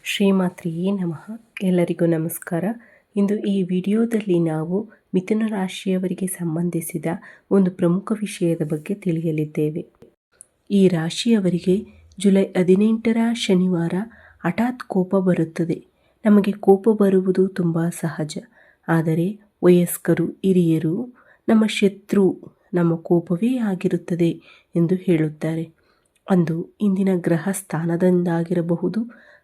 ಶ್ರೀಮಾತ್ರಿಯೇ ನಮಃ. ಎಲ್ಲರಿಗೂ ನಮಸ್ಕಾರ. ಇಂದು ಈ ವಿಡಿಯೋದಲ್ಲಿ ನಾವು ಮಿಥುನ ರಾಶಿಯವರಿಗೆ ಸಂಬಂಧಿಸಿದ ಒಂದು ಪ್ರಮುಖ ವಿಷಯದ ಬಗ್ಗೆ ತಿಳಿಯಲಿದ್ದೇವೆ. ಈ ರಾಶಿಯವರಿಗೆ ಜುಲೈ 18ರ ಶನಿವಾರ ಹಠಾತ್ ಕೋಪ ಬರುತ್ತದೆ. ನಮಗೆ ಕೋಪ ಬರುವುದು ತುಂಬ ಸಹಜ. ಆದರೆ ವಯಸ್ಕರು, ಹಿರಿಯರು ನಮ್ಮ ಶತ್ರು ನಮ್ಮ ಕೋಪವೇ ಆಗಿರುತ್ತದೆ ಎಂದು ಹೇಳುತ್ತಾರೆ. ಅಂದು ಇಂದಿನ ಗ್ರಹ ಸ್ಥಾನದಿಂದಾಗಿರಬಹುದು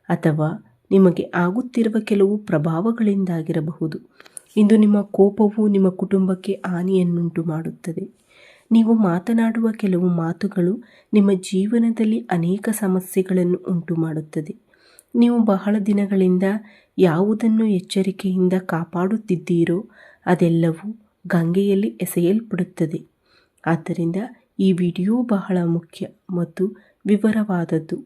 ಅಥವಾ ನಿಮಗೆ ಆಗುತ್ತಿರುವ ಕೆಲವು ಪ್ರಭಾವಗಳಿಂದಾಗಿರಬಹುದು. ಇಂದು ನಿಮ್ಮ ಕೋಪವು ನಿಮ್ಮ ಕುಟುಂಬಕ್ಕೆ ಹಾನಿಯನ್ನುಂಟು ಮಾಡುತ್ತದೆ. ನೀವು ಮಾತನಾಡುವ ಕೆಲವು ಮಾತುಗಳು ನಿಮ್ಮ ಜೀವನದಲ್ಲಿ ಅನೇಕ ಸಮಸ್ಯೆಗಳನ್ನು ಉಂಟು ಮಾಡುತ್ತದೆ. ನೀವು ಬಹಳ ದಿನಗಳಿಂದ ಯಾವುದನ್ನು ಎಚ್ಚರಿಕೆಯಿಂದ ಕಾಪಾಡುತ್ತಿದ್ದೀರೋ ಅದೆಲ್ಲವೂ ಗಂಗೆಯಲ್ಲಿ ಎಸೆಯಲ್ಪಡುತ್ತದೆ. ಆದ್ದರಿಂದ ಈ ವಿಡಿಯೋ ಬಹಳ ಮುಖ್ಯ ಮತ್ತು ವಿವರವಾದದ್ದು.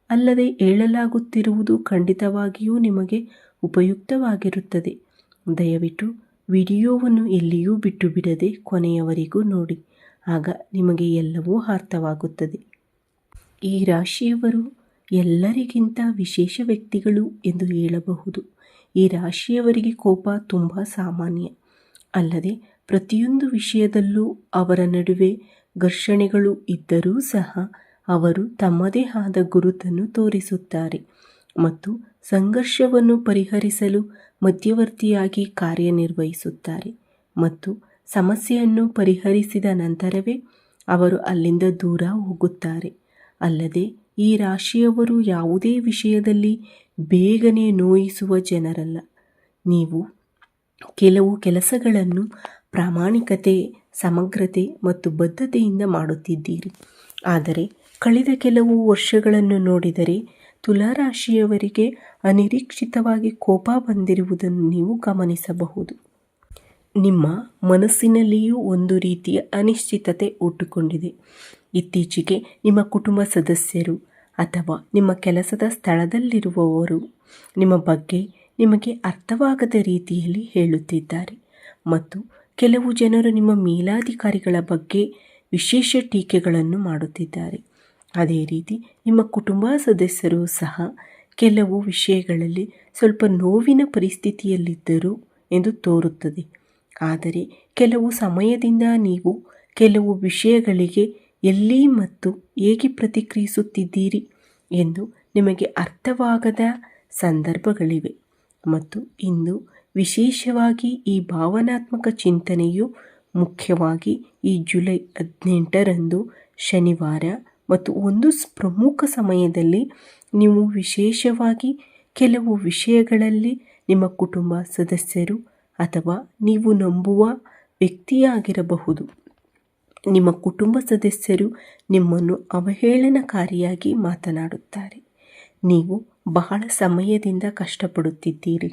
ಅಲ್ಲದೆ ಹೇಳಲಾಗುತ್ತಿರುವುದು ಖಂಡಿತವಾಗಿಯೂ ನಿಮಗೆ ಉಪಯುಕ್ತವಾಗಿರುತ್ತದೆ. ದಯವಿಟ್ಟು ವಿಡಿಯೋವನ್ನು ಎಲ್ಲಿಯೂ ಬಿಟ್ಟು ಬಿಡದೆ ಕೊನೆಯವರೆಗೂ ನೋಡಿ. ಆಗ ನಿಮಗೆ ಎಲ್ಲವೂ ಅರ್ಥವಾಗುತ್ತದೆ. ಈ ರಾಶಿಯವರು ಎಲ್ಲರಿಗಿಂತ ವಿಶೇಷ ವ್ಯಕ್ತಿಗಳು ಎಂದು ಹೇಳಬಹುದು. ಈ ರಾಶಿಯವರಿಗೆ ಕೋಪ ತುಂಬ ಸಾಮಾನ್ಯ. ಅಲ್ಲದೆ ಪ್ರತಿಯೊಂದು ವಿಷಯದಲ್ಲೂ ಅವರ ನಡುವೆ ಘರ್ಷಣೆಗಳು ಇದ್ದರೂ ಸಹ ಅವರು ತಮ್ಮದೇ ಆದ ಗುರುತನ್ನು ತೋರಿಸುತ್ತಾರೆ ಮತ್ತು ಸಂಘರ್ಷವನ್ನು ಪರಿಹರಿಸಲು ಮಧ್ಯವರ್ತಿಯಾಗಿ ಕಾರ್ಯನಿರ್ವಹಿಸುತ್ತಾರೆ ಮತ್ತು ಸಮಸ್ಯೆಯನ್ನು ಪರಿಹರಿಸಿದ ನಂತರವೇ ಅವರು ಅಲ್ಲಿಂದ ದೂರ ಹೋಗುತ್ತಾರೆ. ಅಲ್ಲದೆ ಈ ರಾಶಿಯವರು ಯಾವುದೇ ವಿಷಯದಲ್ಲಿ ಬೇಗನೆ ನೋಯಿಸುವ ಜನರಲ್ಲ. ನೀವು ಕೆಲವು ಕೆಲಸಗಳನ್ನು ಪ್ರಾಮಾಣಿಕತೆ, ಸಮಗ್ರತೆ ಮತ್ತು ಬದ್ಧತೆಯಿಂದ ಮಾಡುತ್ತಿದ್ದೀರಿ. ಆದರೆ ಕಳೆದ ಕೆಲವು ವರ್ಷಗಳನ್ನು ನೋಡಿದರೆ ತುಲಾರಾಶಿಯವರಿಗೆ ಅನಿರೀಕ್ಷಿತವಾಗಿ ಕೋಪ ಬಂದಿರುವುದನ್ನು ನೀವು ಗಮನಿಸಬಹುದು. ನಿಮ್ಮ ಮನಸ್ಸಿನಲ್ಲಿಯೂ ಒಂದು ರೀತಿಯ ಅನಿಶ್ಚಿತತೆ ಹುಟ್ಟುಕೊಂಡಿದೆ. ಇತ್ತೀಚೆಗೆ ನಿಮ್ಮ ಕುಟುಂಬ ಸದಸ್ಯರು ಅಥವಾ ನಿಮ್ಮ ಕೆಲಸದ ಸ್ಥಳದಲ್ಲಿರುವವರು ನಿಮ್ಮ ಬಗ್ಗೆ ನಿಮಗೆ ಅರ್ಥವಾಗದ ರೀತಿಯಲ್ಲಿ ಹೇಳುತ್ತಿದ್ದಾರೆ ಮತ್ತು ಕೆಲವು ಜನರು ನಿಮ್ಮ ಮೇಲಾಧಿಕಾರಿಗಳ ಬಗ್ಗೆ ವಿಶೇಷ ಟೀಕೆಗಳನ್ನು ಮಾಡುತ್ತಿದ್ದಾರೆ. ಅದೇ ರೀತಿ ನಿಮ್ಮ ಕುಟುಂಬ ಸದಸ್ಯರು ಸಹ ಕೆಲವು ವಿಷಯಗಳಲ್ಲಿ ಸ್ವಲ್ಪ ನೋವಿನ ಪರಿಸ್ಥಿತಿಯಲ್ಲಿದ್ದರು ಎಂದು ತೋರುತ್ತದೆ. ಆದರೆ ಕೆಲವು ಸಮಯದಿಂದ ನೀವು ಕೆಲವು ವಿಷಯಗಳಿಗೆ ಎಲ್ಲಿ ಮತ್ತು ಹೇಗೆ ಪ್ರತಿಕ್ರಿಯಿಸುತ್ತಿದ್ದೀರಿ ಎಂದು ನಿಮಗೆ ಅರ್ಥವಾಗದ ಸಂದರ್ಭಗಳಿವೆ ಮತ್ತು ಇಂದು ವಿಶೇಷವಾಗಿ ಈ ಭಾವನಾತ್ಮಕ ಚಿಂತನೆಯು ಮುಖ್ಯವಾಗಿ ಈ ಜುಲೈ 18ರಂದು ಶನಿವಾರ ಮತ್ತು ಒಂದು ಪ್ರಮುಖ ಸಮಯದಲ್ಲಿ ನೀವು ವಿಶೇಷವಾಗಿ ಕೆಲವು ವಿಷಯಗಳಲ್ಲಿ ನಿಮ್ಮ ಕುಟುಂಬ ಸದಸ್ಯರು ಅಥವಾ ನೀವು ನಂಬುವ ವ್ಯಕ್ತಿಯಾಗಿರಬಹುದು. ನಿಮ್ಮ ಕುಟುಂಬ ಸದಸ್ಯರು ನಿಮ್ಮನ್ನು ಅವಹೇಳನಕಾರಿಯಾಗಿ ಮಾತನಾಡುತ್ತಾರೆ. ನೀವು ಬಹಳ ಸಮಯದಿಂದ ಕಷ್ಟಪಡುತ್ತಿದ್ದೀರಿ.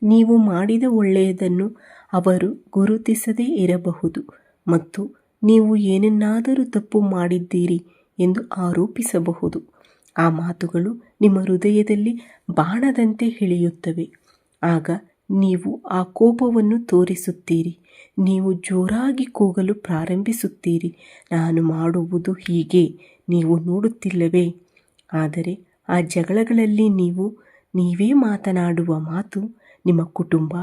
ನೀವು ಮಾಡಿದ ಒಳ್ಳೆಯದನ್ನು ಅವರು ಗುರುತಿಸದೇ ಇರಬಹುದು ಮತ್ತು ನೀವು ಏನನ್ನಾದರೂ ತಪ್ಪು ಮಾಡಿದ್ದೀರಿ ಎಂದು ಆರೋಪಿಸಬಹುದು. ಆ ಮಾತುಗಳು ನಿಮ್ಮ ಹೃದಯದಲ್ಲಿ ಬಾಣದಂತೆ ಇಳಿಯುತ್ತವೆ. ಆಗ ನೀವು ಆ ಕೋಪವನ್ನು ತೋರಿಸುತ್ತೀರಿ. ನೀವು ಜೋರಾಗಿ ಕೂಗಲು ಪ್ರಾರಂಭಿಸುತ್ತೀರಿ, ನಾನು ಮಾಡುವುದು ಹೀಗೆ, ನೀವು ನೋಡುತ್ತಿಲ್ಲವೇ? ಆದರೆ ಆ ಜಗಳಗಳಲ್ಲಿ ನೀವೇ ಮಾತನಾಡುವ ಮಾತು ನಿಮ್ಮ ಕುಟುಂಬ,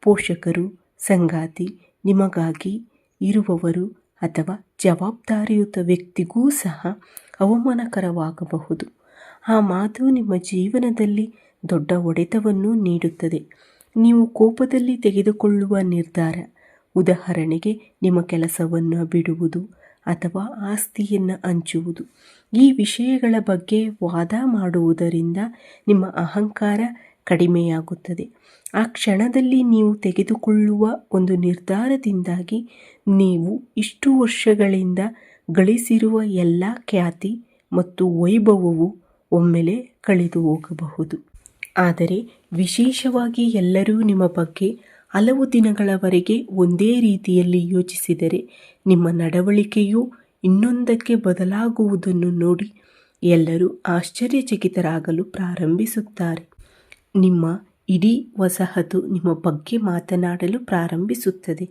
ಪೋಷಕರು, ಸಂಗಾತಿ, ನಿಮಗಾಗಿ ಇರುವವರು ಅಥವಾ ಜವಾಬ್ದಾರಿಯುತ ವ್ಯಕ್ತಿಗೂ ಸಹ ಅವಮಾನಕರವಾಗಬಹುದು. ಆ ಮಾತು ನಿಮ್ಮ ಜೀವನದಲ್ಲಿ ದೊಡ್ಡ ಹೊಡೆತವನ್ನು ನೀಡುತ್ತದೆ. ನೀವು ಕೋಪದಲ್ಲಿ ತೆಗೆದುಕೊಳ್ಳುವ ನಿರ್ಧಾರ, ಉದಾಹರಣೆಗೆ ನಿಮ್ಮ ಕೆಲಸವನ್ನು ಬಿಡುವುದು ಅಥವಾ ಆಸ್ತಿಯನ್ನು ಹಂಚುವುದು, ಈ ವಿಷಯಗಳ ಬಗ್ಗೆ ವಾದ ಮಾಡುವುದರಿಂದ ನಿಮ್ಮ ಅಹಂಕಾರ ಕಡಿಮೆಯಾಗುತ್ತದೆ. ಆ ಕ್ಷಣದಲ್ಲಿ ನೀವು ತೆಗೆದುಕೊಳ್ಳುವ ಒಂದು ನಿರ್ಧಾರದಿಂದಾಗಿ ನೀವು ಇಷ್ಟು ವರ್ಷಗಳಿಂದ ಗಳಿಸಿರುವ ಎಲ್ಲ ಖ್ಯಾತಿ ಮತ್ತು ವೈಭವವು ಒಮ್ಮೆಲೆ ಕಳೆದು ಹೋಗಬಹುದು. ಆದರೆ ವಿಶೇಷವಾಗಿ ಎಲ್ಲರೂ ನಿಮ್ಮ ಬಗ್ಗೆ ಹಲವು ದಿನಗಳವರೆಗೆ ಒಂದೇ ರೀತಿಯಲ್ಲಿ ಯೋಚಿಸಿದರೆ ನಿಮ್ಮ ನಡವಳಿಕೆಯು ಇನ್ನೊಂದಕ್ಕೆ ಬದಲಾಗುವುದನ್ನು ನೋಡಿ ಎಲ್ಲರೂ ಆಶ್ಚರ್ಯಚಕಿತರಾಗಲು ಪ್ರಾರಂಭಿಸುತ್ತಾರೆ. ನಿಮ್ಮ ಇಡೀ ವಸಾಹತು ನಿಮ್ಮ ಬಗ್ಗೆ ಮಾತನಾಡಲು ಪ್ರಾರಂಭಿಸುತ್ತದೆ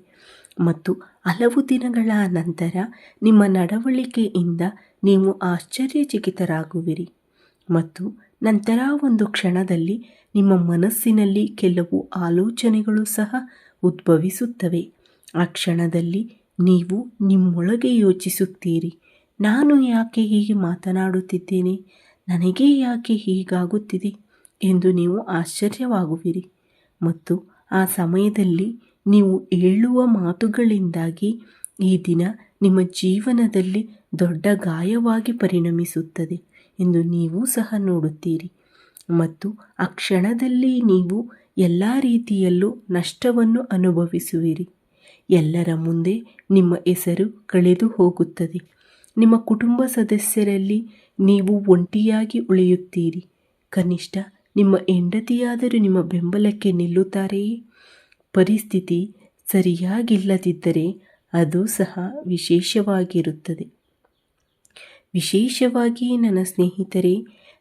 ಮತ್ತು ಹಲವು ದಿನಗಳ ನಂತರ ನಿಮ್ಮ ನಡವಳಿಕೆಯಿಂದ ನೀವು ಆಶ್ಚರ್ಯಚಕಿತರಾಗುವಿರಿ ಮತ್ತು ನಂತರ ಒಂದು ಕ್ಷಣದಲ್ಲಿ ನಿಮ್ಮ ಮನಸ್ಸಿನಲ್ಲಿ ಕೆಲವು ಆಲೋಚನೆಗಳು ಸಹ ಉದ್ಭವಿಸುತ್ತವೆ. ಆ ಕ್ಷಣದಲ್ಲಿ ನೀವು ನಿಮ್ಮೊಳಗೆ ಯೋಚಿಸುತ್ತೀರಿ, ನಾನು ಯಾಕೆ ಹೀಗೆ ಮಾತನಾಡುತ್ತಿದ್ದೇನೆ, ನನಗೆ ಯಾಕೆ ಹೀಗಾಗುತ್ತಿದೆ ಎಂದು ನೀವು ಆಶ್ಚರ್ಯವಾಗುವಿರಿ. ಮತ್ತು ಆ ಸಮಯದಲ್ಲಿ ನೀವು ಹೇಳುವ ಮಾತುಗಳಿಂದಾಗಿ ಈ ದಿನ ನಿಮ್ಮ ಜೀವನದಲ್ಲಿ ದೊಡ್ಡ ಗಾಯವಾಗಿ ಪರಿಣಮಿಸುತ್ತದೆ ಎಂದು ನೀವು ಸಹ ನೋಡುತ್ತೀರಿ. ಮತ್ತು ಆ ಕ್ಷಣದಲ್ಲಿ ನೀವು ಎಲ್ಲ ರೀತಿಯಲ್ಲೂ ನಷ್ಟವನ್ನು ಅನುಭವಿಸುವಿರಿ. ಎಲ್ಲರ ಮುಂದೆ ನಿಮ್ಮ ಹೆಸರು ಕಳೆದು ಹೋಗುತ್ತದೆ. ನಿಮ್ಮ ಕುಟುಂಬ ಸದಸ್ಯರಲ್ಲಿ ನೀವು ಒಂಟಿಯಾಗಿ ಉಳಿಯುತ್ತೀರಿ. ಕನಿಷ್ಠ ನಿಮ್ಮ ಹೆಂಡತಿಯಾದರೂ ನಿಮ್ಮ ಬೆಂಬಲಕ್ಕೆ ನಿಲ್ಲುತ್ತಾರೆಯೇ? ಪರಿಸ್ಥಿತಿ ಸರಿಯಾಗಿಲ್ಲದಿದ್ದರೆ ಅದು ಸಹ ವಿಶೇಷವಾಗಿರುತ್ತದೆ. ವಿಶೇಷವಾಗಿ ನನ್ನ ಸ್ನೇಹಿತರೆ,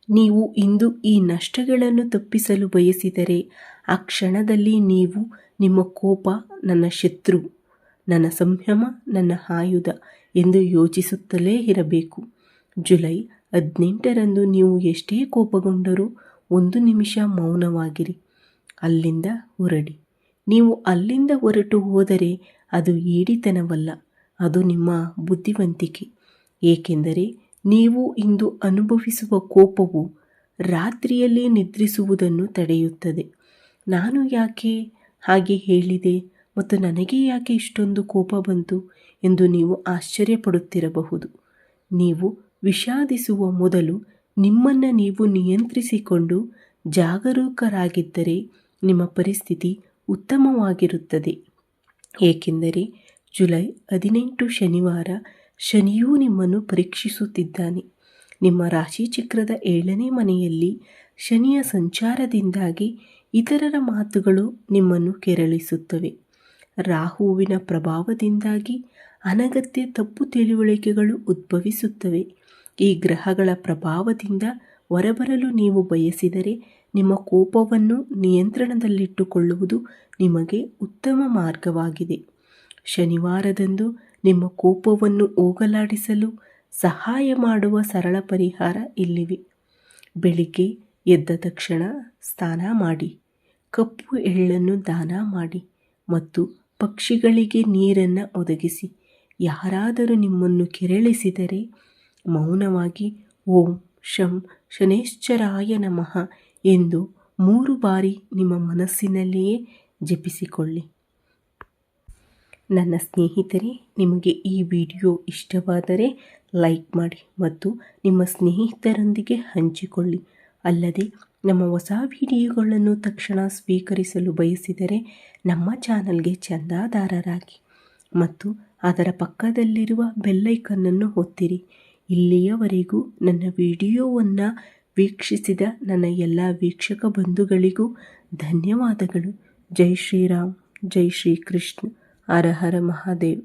ನೀವು ಇಂದು ಈ ನಷ್ಟಗಳನ್ನು ತಪ್ಪಿಸಲು ಬಯಸಿದರೆ ಆ ಕ್ಷಣದಲ್ಲಿ ನೀವು ನಿಮ್ಮ ಕೋಪ ನನ್ನ ಶತ್ರು, ನನ್ನ ಸಂಯಮ ನನ್ನ ಆಯುಧ ಎಂದು ಯೋಚಿಸುತ್ತಲೇ ಇರಬೇಕು. ಜುಲೈ 18ರಂದು ನೀವು ಎಷ್ಟೇ ಕೋಪಗೊಂಡರೂ 1 ನಿಮಿಷ ಮೌನವಾಗಿರಿ. ಅಲ್ಲಿಂದ ಹೊರಡಿ. ನೀವು ಅಲ್ಲಿಂದ ಹೊರಟು ಹೋದರೆ ಅದು ಹೇಡಿತನವಲ್ಲ, ಅದು ನಿಮ್ಮ ಬುದ್ಧಿವಂತಿಕೆ. ಏಕೆಂದರೆ ನೀವು ಇಂದು ಅನುಭವಿಸುವ ಕೋಪವು ರಾತ್ರಿಯಲ್ಲಿ ನಿದ್ರಿಸುವುದನ್ನು ತಡೆಯುತ್ತದೆ. ನಾನು ಯಾಕೆ ಹಾಗೆ ಹೇಳಿದೆ ಮತ್ತು ನನಗೆ ಯಾಕೆ ಇಷ್ಟೊಂದು ಕೋಪ ಬಂತು ಎಂದು ನೀವು ಆಶ್ಚರ್ಯಪಡುತ್ತಿರಬಹುದು. ನೀವು ವಿಷಾದಿಸುವ ಮೊದಲು ನಿಮ್ಮನ್ನು ನೀವು ನಿಯಂತ್ರಿಸಿಕೊಂಡು ಜಾಗರೂಕರಾಗಿದ್ದರೆ ನಿಮ್ಮ ಪರಿಸ್ಥಿತಿ ಉತ್ತಮವಾಗಿರುತ್ತದೆ. ಏಕೆಂದರೆ ಜುಲೈ 18 ಶನಿವಾರ ಶನಿಯೂ ನಿಮ್ಮನ್ನು ಪರೀಕ್ಷಿಸುತ್ತಿದ್ದಾನೆ. ನಿಮ್ಮ ರಾಶಿಚಕ್ರದ 7ನೇ ಮನೆಯಲ್ಲಿ ಶನಿಯ ಸಂಚಾರದಿಂದಾಗಿ ಇತರರ ಮಾತುಗಳು ನಿಮ್ಮನ್ನು ಕೆರಳಿಸುತ್ತವೆ. ರಾಹುವಿನ ಪ್ರಭಾವದಿಂದಾಗಿ ಅನಗತ್ಯ ತಪ್ಪು ತಿಳುವಳಿಕೆಗಳು ಉದ್ಭವಿಸುತ್ತವೆ. ಈ ಗ್ರಹಗಳ ಪ್ರಭಾವದಿಂದ ಹೊರಬರಲು ನೀವು ಬಯಸಿದರೆ ನಿಮ್ಮ ಕೋಪವನ್ನು ನಿಯಂತ್ರಣದಲ್ಲಿಟ್ಟುಕೊಳ್ಳುವುದು ನಿಮಗೆ ಉತ್ತಮ ಮಾರ್ಗವಾಗಿದೆ. ಶನಿವಾರದಂದು ನಿಮ್ಮ ಕೋಪವನ್ನು ಹೋಗಲಾಡಿಸಲು ಸಹಾಯ ಮಾಡುವ ಸರಳ ಪರಿಹಾರ ಇಲ್ಲಿವೆ. ಬೆಳಿಗ್ಗೆ ಎದ್ದ ತಕ್ಷಣ ಸ್ನಾನ ಮಾಡಿ, ಕಪ್ಪು ಎಳ್ಳನ್ನು ದಾನ ಮಾಡಿ ಮತ್ತು ಪಕ್ಷಿಗಳಿಗೆ ನೀರನ್ನು ಒದಗಿಸಿ. ಯಾರಾದರೂ ನಿಮ್ಮನ್ನು ಕೆರಳಿಸಿದರೆ ಮೌನವಾಗಿ ಓಂ ಶಂ ಶನೇಶ್ಚರಾಯ ನಮಃ ಎಂದು 3 ಬಾರಿ ನಿಮ್ಮ ಮನಸ್ಸಿನಲ್ಲಿಯೇ ಜಪಿಸಿಕೊಳ್ಳಿ. ನನ್ನ ಸ್ನೇಹಿತರೆ, ನಿಮಗೆ ಈ ವಿಡಿಯೋ ಇಷ್ಟವಾದರೆ ಲೈಕ್ ಮಾಡಿ ಮತ್ತು ನಿಮ್ಮ ಸ್ನೇಹಿತರೊಂದಿಗೆ ಹಂಚಿಕೊಳ್ಳಿ. ಅಲ್ಲದೆ ನಮ್ಮ ಹೊಸ ವಿಡಿಯೋಗಳನ್ನು ತಕ್ಷಣ ಸ್ವೀಕರಿಸಲು ಬಯಸಿದರೆ ನಮ್ಮ ಚಾನಲ್ಗೆ ಚಂದಾದಾರರಾಗಿ ಮತ್ತು ಅದರ ಪಕ್ಕದಲ್ಲಿರುವ ಬೆಲ್ಲೈಕನ್ನನ್ನು ಒತ್ತಿರಿ. ಇಲ್ಲಿಯವರೆಗೂ ನನ್ನ ವಿಡಿಯೋವನ್ನು ವೀಕ್ಷಿಸಿದ ನನ್ನ ಎಲ್ಲ ವೀಕ್ಷಕ ಬಂಧುಗಳಿಗೂ ಧನ್ಯವಾದಗಳು. ಜೈ ಶ್ರೀರಾಮ್, ಜೈ ಶ್ರೀ ಕೃಷ್ಣ, ಹರ ಹರ ಮಹಾದೇವ್.